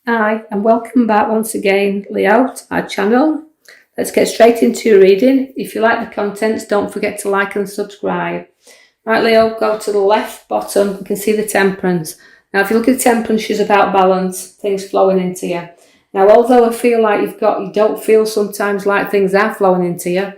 Hi, and welcome back once again, Leo, to our channel. Let's get straight into your reading. If you like the contents, don't forget to like and subscribe. Right, Leo, go to the left bottom. You can see the Temperance. Now, if you look at the Temperance, she's about balance, things flowing into you. Now, although I feel like you don't feel sometimes like things are flowing into you,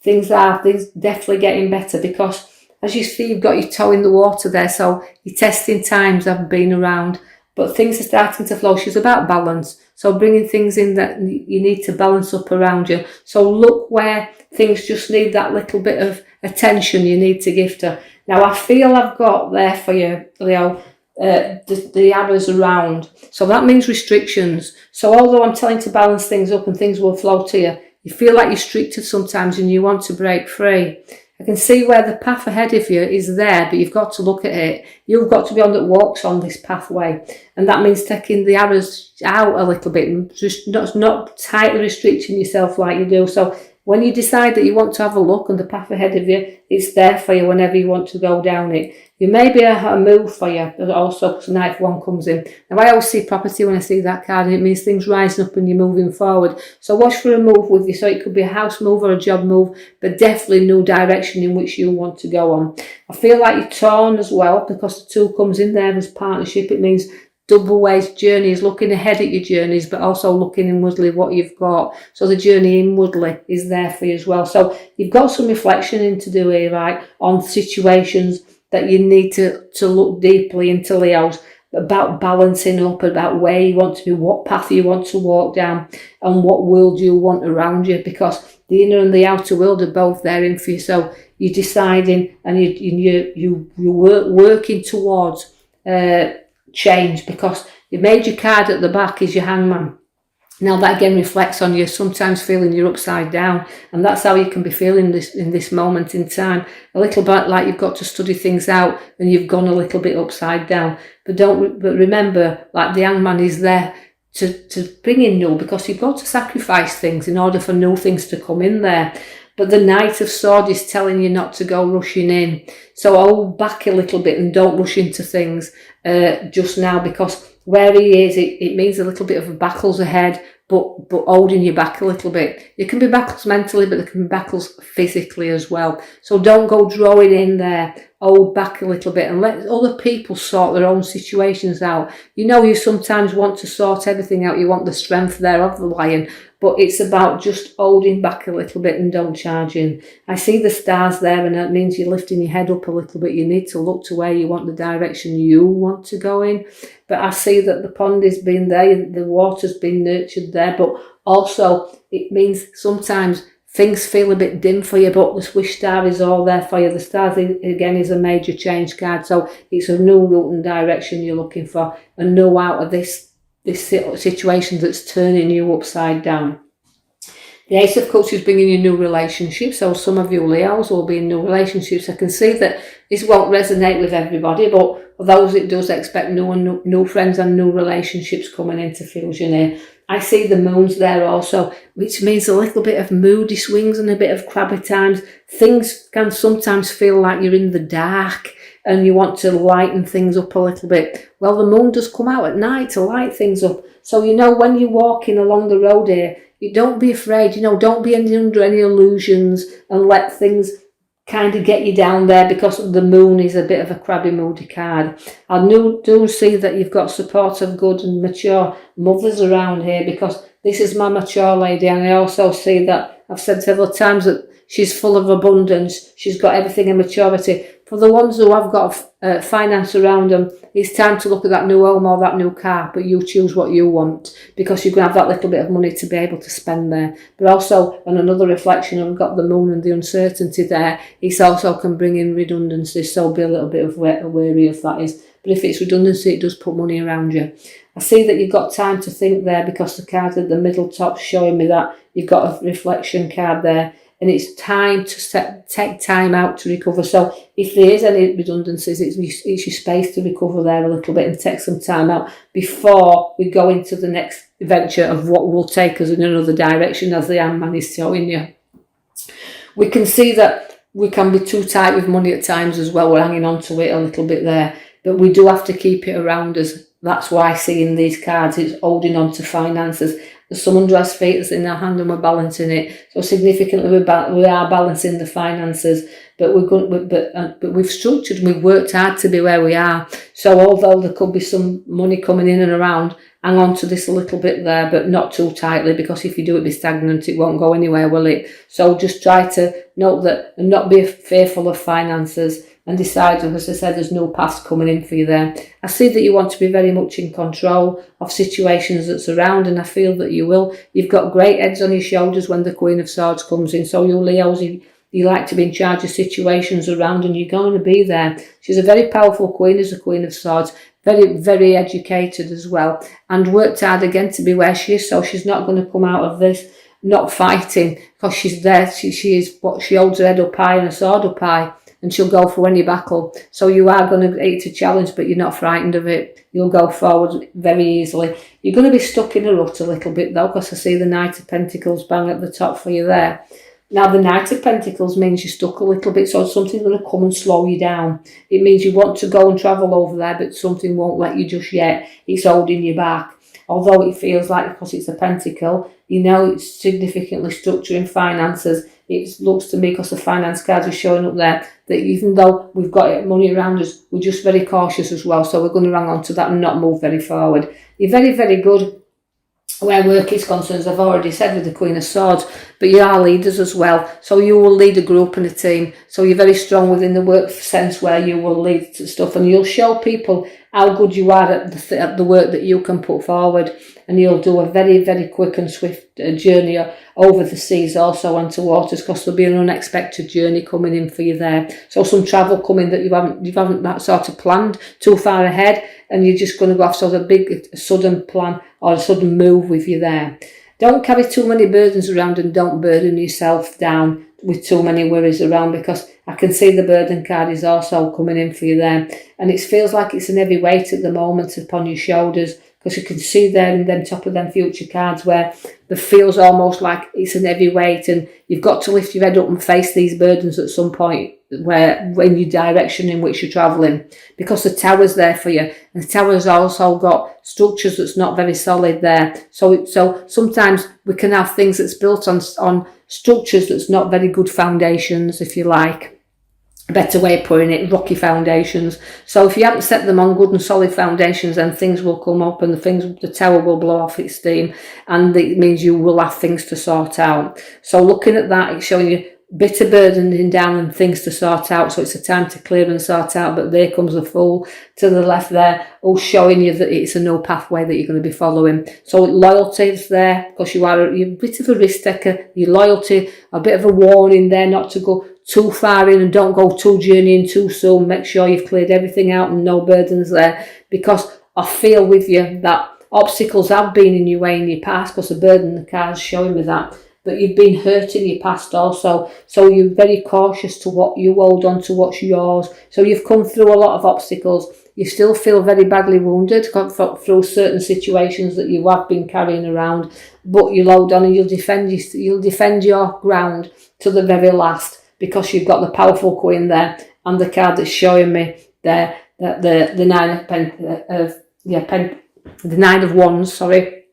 things definitely getting better, because as you see, you've got your toe in the water there, so your testing times have been around. But things are starting to flow. She's about balance. So bringing things in that you need to balance up around you. So look where things just need that little bit of attention you need to give to. Now, I feel I've got there for you, Leo, the arrows around. So that means restrictions. So although I'm telling you to balance things up and things will flow to you, you feel like you're restricted sometimes and you want to break free. I can see where the path ahead of you is there, but you've got to look at it. You've got to be on that walks on this pathway. And that means taking the arrows out a little bit and just not tightly restricting yourself like you do. So when you decide that you want to have a look and the path ahead of you, it's there for you whenever you want to go down it. You may be a move for you also, because Knife 1 comes in. Now, I always see property when I see that card, and it means things rising up and you're moving forward. So watch for a move with you. So it could be a house move or a job move, but definitely no direction in which you want to go on. I feel like you're torn as well, because the 2 comes in there as partnership. It means double ways journeys, looking ahead at your journeys, but also looking inwardly what you've got. So the journey inwardly is there for you as well. So you've got some reflection in to do here, right, on situations that you need to look deeply into, Leos, about balancing up, about where you want to be, what path you want to walk down, and what world you want around you, because the inner and the outer world are both there in for you. So you're deciding and you're working towards change, because you made your card at the back is your Hangman. Now that again reflects on you sometimes feeling you're upside down, and that's how you can be feeling in this moment in time. A little bit like you've got to study things out and you've gone a little bit upside down. But remember, like the Hangman is there to bring in new, because you've got to sacrifice things in order for new things to come in there. But the Knight of Swords is telling you not to go rushing in. So hold back a little bit and don't rush into things just now, because where he is, it means a little bit of battles ahead, but holding you back a little bit. There can be battles mentally, but there can be battles physically as well. So don't go drawing in there. Hold back a little bit and let other people sort their own situations out. You know, you sometimes want to sort everything out. You want the strength there of the lion, but it's about just holding back a little bit and don't charge in. I see the stars there, and that means you're lifting your head up a little bit. You need to look to where you want, the direction you want to go in. But I see that the pond has been there, the water's been nurtured there, but also it means sometimes things feel a bit dim for you, but the Swish Star is all there for you. The stars, again, is a major change card, so it's a new route and direction you're looking for, a new out of this situation that's turning you upside down. The Ace of Cups is bringing you new relationships, so some of you Leos will be in new relationships. I can see that this won't resonate with everybody, but for those it does, expect new friends and new relationships coming into fusion here. I see the moons there also, which means a little bit of moody swings and a bit of crabby times. Things can sometimes feel like you're in the dark and you want to lighten things up a little bit. Well, the moon does come out at night to light things up. So, you know, when you're walking along the road here, you don't be afraid, you know, don't be under any illusions and let things kind of get you down there, because the moon is a bit of a crabby, moody card. I do see that you've got support of good and mature mothers around here, because this is my mature lady, and I also see that I've said several times that she's full of abundance. She's got everything in maturity. For the ones who have got finance around them, it's time to look at that new home or that new car, but you choose what you want, because you're going to have that little bit of money to be able to spend there. But also, on another reflection, I've got the moon and the uncertainty there. It also can bring in redundancy, so be a little bit wary of that is. But if it's redundancy, it does put money around you. I see that you've got time to think there, because the card at the middle top showing me that you've got a reflection card there. And it's time to take time out to recover. So if there is any redundancies, it's your space to recover there a little bit and take some time out before we go into the next venture of what will take us in another direction, as the Hangman is showing you. We can see that we can be too tight with money at times as well. We're hanging on to it a little bit there. But we do have to keep it around us that's why seeing these cards is holding on to finances. There's some undressed feet in our hand and we're balancing it. So significantly we are balancing the finances, but but we've structured and we've worked hard to be where we are. So although there could be some money coming in and around, hang on to this a little bit there, but not too tightly, because if you do it be stagnant, it won't go anywhere, will it? So just try to note that and not be fearful of finances, and decide, as I said, there's no past coming in for you there. I see that you want to be very much in control of situations that's around, and I feel that you will. You've got great heads on your shoulders when the Queen of Swords comes in. So you Leos, you like to be in charge of situations around, and you're going to be there. She's a very powerful queen as the Queen of Swords. Very, very educated as well, and worked hard again to be where she is. So she's not going to come out of this not fighting, because she's there. She holds her head up high and a sword up high, and she'll go for any battle. So you are going to hate a challenge, but you're not frightened of it. You'll go forward very easily. You're going to be stuck in a rut a little bit though, because I see the Knight of Pentacles bang at the top for you there. Now the Knight of Pentacles means you're stuck a little bit, so something's going to come and slow you down. It means you want to go and travel over there, but something won't let you just yet. It's holding you back. Although it feels like, because it's a pentacle, you know it's significantly structuring finances. It looks to me, because the finance cards are showing up there, that even though we've got money around us, we're just very cautious as well. So we're going to hang on to that and not move very forward. You're very, very good where work is concerned, as I've already said, with the Queen of Swords, but you are leaders as well. So you will lead a group and a team. So you're very strong within the work sense, where you will lead stuff, and you'll show people how good you are at the work that you can put forward. And you'll do a very, very quick and swift journey over the seas also onto waters, because there'll be an unexpected journey coming in for you there. So some travel coming that you haven't that sort of planned too far ahead, and you're just going to go off sort of a big sudden plan or a sudden move with you there. Don't carry too many burdens around, and don't burden yourself down with too many worries around, because I can see the burden card is also coming in for you there, and it feels like it's an heavy weight at the moment upon your shoulders, because you can see there in them top of them future cards where it feels almost like it's an heavy weight, and you've got to lift your head up and face these burdens at some point where in your direction in which you're travelling, because the tower's there for you, and the tower's also got structures that's not very solid there. So sometimes we can have things that's built on structures that's not very good foundations, if you like. A better way of putting it, rocky foundations. So if you haven't set them on good and solid foundations, then things will come up, and the tower will blow off its steam, and it means you will have things to sort out. So looking at that, it's showing you bit of burdening down and things to sort out. So it's a time to clear and sort out. But there comes the Fool to the left there, all showing you that it's a no pathway that you're going to be following. So loyalty is there, because you're a bit of a risk taker. Your loyalty, a bit of a warning there not to go too far in, and don't go too journeying too soon. Make sure you've cleared everything out and no burdens there, because I feel with you that obstacles have been in your way in your past, because the burden the card's showing me that. But you've been hurt in your past also, so you're very cautious to what you hold on to, what's yours. So you've come through a lot of obstacles. You still feel very badly wounded through certain situations that you have been carrying around, but you'll hold on and you'll defend your ground to the very last, because you've got the powerful Queen there, and the card that's showing me there, that the Nine of Wands, sorry,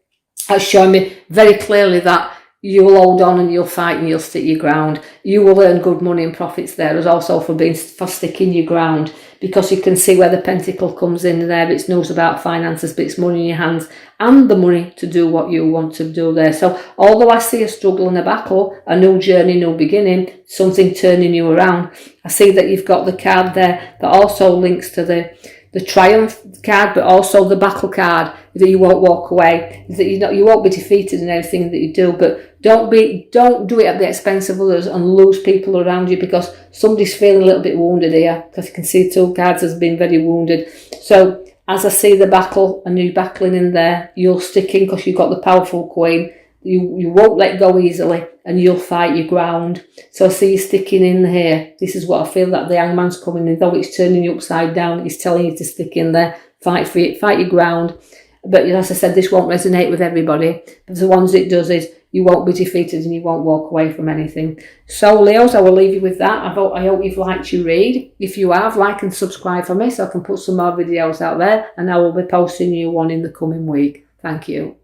that's showing me very clearly that you will hold on and you'll fight and you'll stick your ground. You will earn good money and profits there, as also for sticking your ground, because you can see where the pentacle comes in there. It's news about finances, but it's money in your hands and the money to do what you want to do there. So although I see a struggle and a battle, a new journey, new beginning, something turning you around, I see that you've got the card there that also links to the Triumph card, but also the battle card, that you won't walk away, that you won't be defeated in anything that you do. But don't do it at the expense of others and lose people around you, because somebody's feeling a little bit wounded here, because you can see two cards has been very wounded. So as I see the battle and you battling in there, you'll stick in, because you've got the powerful Queen. You won't let go easily, and you'll fight your ground. So I see you sticking in here. This is what I feel, that the Hangman's coming in. Though it's turning you upside down, it's telling you to stick in there, fight for it, fight your ground. But as I said, this won't resonate with everybody. But the ones it does is you won't be defeated and you won't walk away from anything. So Leos, I will leave you with that. I hope you've liked your read. If you have, like and subscribe for me so I can put some more videos out there, and I will be posting you one in the coming week. Thank you.